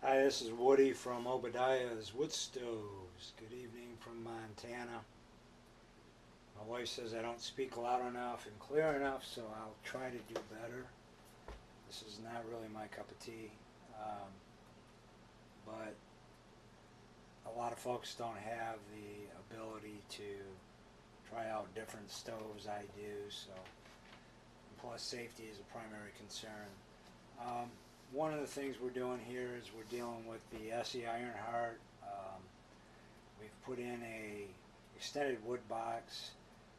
Hi, this is Woody from Obadiah's Woodstoves. Good evening from Montana. My wife says I don't speak loud enough and clear enough, so I'll try to do better. This is not really my cup of tea, but a lot of folks don't have the ability to try out different stoves I do, so plus safety is a primary concern. One of the things we're doing here is we're dealing with the ESSE Ironheart. We've put in a extended wood box.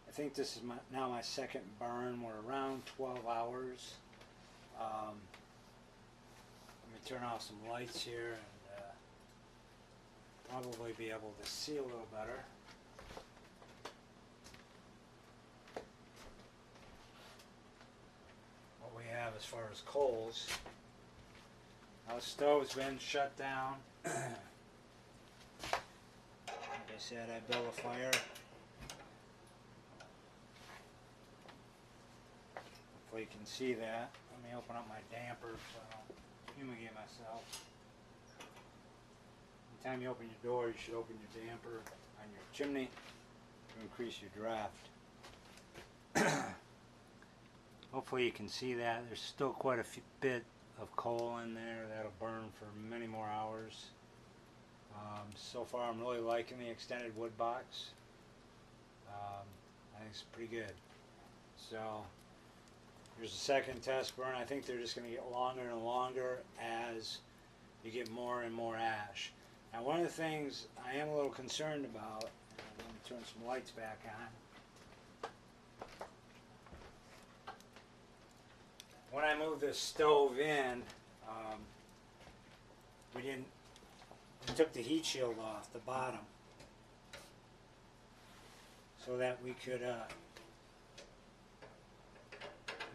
I think this is now my second burn. We're around 12 hours. Let me turn off some lights here and probably be able to see a little better. What we have as far as coals. Now the stove's been shut down. Like I said, I built a fire. Hopefully you can see that. Let me open up my damper so I don't fumigate myself. Anytime you open your door, you should open your damper on your chimney to increase your draft. Hopefully you can see that. There's still quite a bit of coal in there that'll burn for many more hours. So far I'm really liking the extended wood box. I think it's pretty good. So here's the second test burn. I think they're just going to get longer and longer as you get more and more ash. Now one of the things I am a little concerned about, let me turn some lights back on. When I moved this stove in, we took the heat shield off the bottom so that we could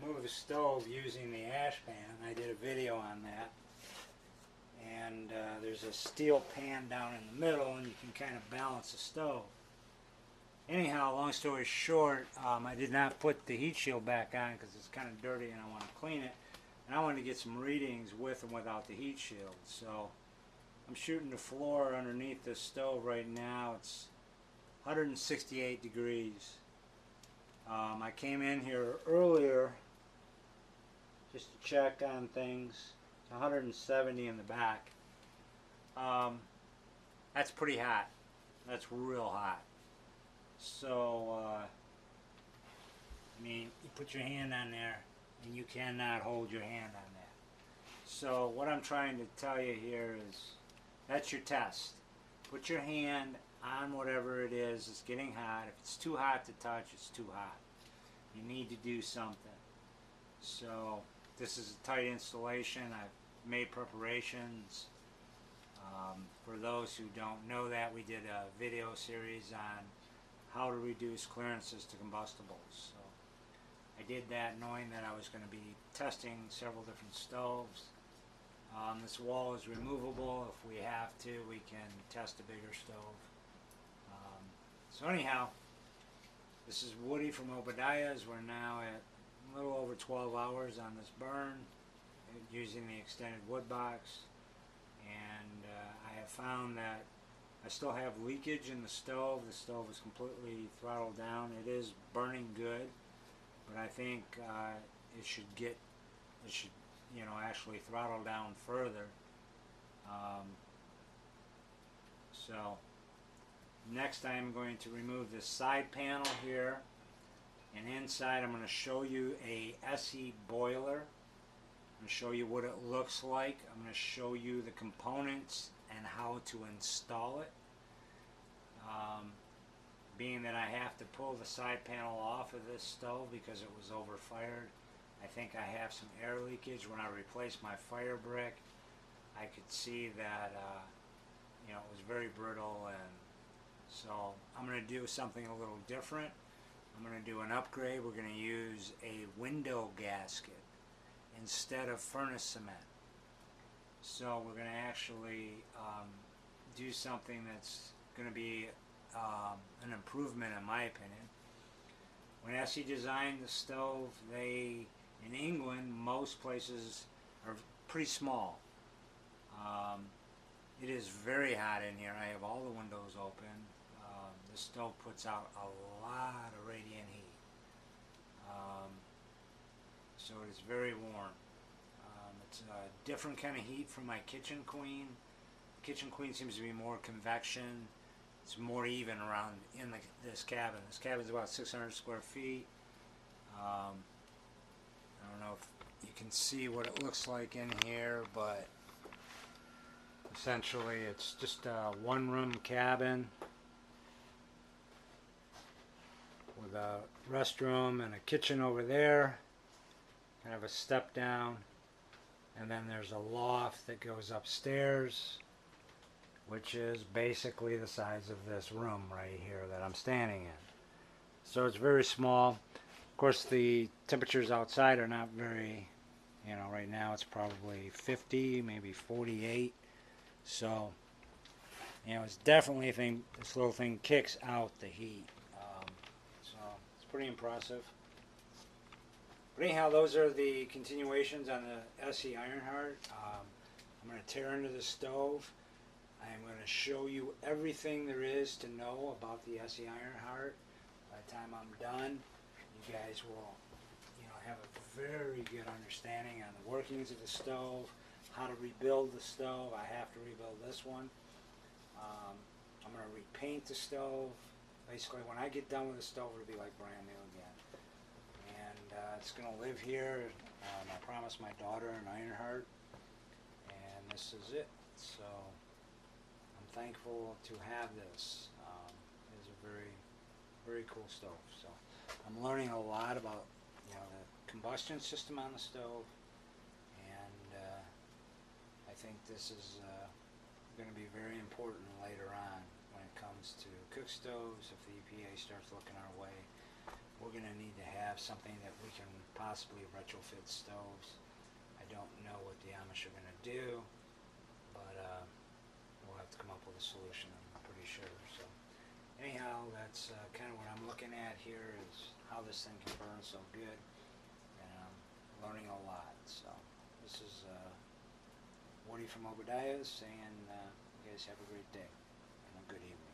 move the stove using the ash pan. I did a video on that, and there's a steel pan down in the middle and you can kind of balance the stove. Anyhow, long story short, I did not put the heat shield back on because it's kind of dirty and I want to clean it. And I wanted to get some readings with and without the heat shield. So I'm shooting the floor underneath the stove right now. It's 168 degrees. I came in here earlier just to check on things. It's 170 in the back. That's pretty hot. That's real hot. So, I mean, you put your hand on there and you cannot hold your hand on that. So what I'm trying to tell you here is that's your test. Put your hand on whatever it is that's getting hot. If it's too hot to touch, it's too hot. You need to do something. So this is a tight installation. I've made preparations. For those who don't know that, we did a video series on how to reduce clearances to combustibles. So I did that knowing that I was going to be testing several different stoves. This wall is removable. If we have to, we can test a bigger stove. So anyhow, this is Woody from Obadiah's. We're now at a little over 12 hours on this burn using the extended wood box, and I have found that I still have leakage in the stove. The stove is completely throttled down. It is burning good, but I think it should actually throttle down further. So next I'm going to remove this side panel here, and inside I'm going to show you a ESSE boiler. I'm going to show you what it looks like. I'm going to show you the components and how to install it. Being that I have to pull the side panel off of this stove because it was overfired, I think I have some air leakage. When I replaced my fire brick, I could see that it was very brittle, and so I'm going to do something a little different. I'm going to do an upgrade. We're going to use a window gasket instead of furnace cement. So we're going to actually do something that's going to be an improvement in my opinion. When ESSE designed the stove, in England, most places are pretty small. It is very hot in here. I have all the windows open. This stove puts out a lot of radiant heat. So it is very warm. It's a different kind of heat from my Kitchen Queen. Kitchen Queen seems to be more convection. It's more even around in this cabin. This cabin is about 600 square feet. I don't know if you can see what it looks like in here, but essentially it's just a one-room cabin with a restroom and a kitchen over there, kind of a step down, and then there's a loft that goes upstairs, which is basically the size of this room right here that I'm standing in. So it's very small. Of course, the temperatures outside are not very, right now it's probably 50, maybe 48. So, it's definitely this little thing kicks out the heat. So it's pretty impressive. But anyhow, those are the continuations on the ESSE Ironheart. I'm going to tear into the stove. I'm going to show you everything there is to know about the ESSE Ironheart. By the time I'm done, you guys will, have a very good understanding on the workings of the stove, how to rebuild the stove. I have to rebuild this one. I'm going to repaint the stove. Basically, when I get done with the stove, it'll be like brand new again. And it's going to live here. I promised my daughter an Ironheart, and this is it. So I'm thankful to have this. It's a very, very cool stove. So I'm learning a lot about the combustion system on the stove, and I think this is going to be very important later on when it comes to cook stoves. If the EPA starts looking our way, we're going to need to have something that we can possibly retrofit stoves. I don't know what the Amish are going to do, but we'll have to come up with a solution, I'm pretty sure. So anyhow, that's kind of what I'm looking at here, is how this thing can burn so good, and I'm learning a lot. So this is Woody from Obadiah saying you guys have a great day and a good evening.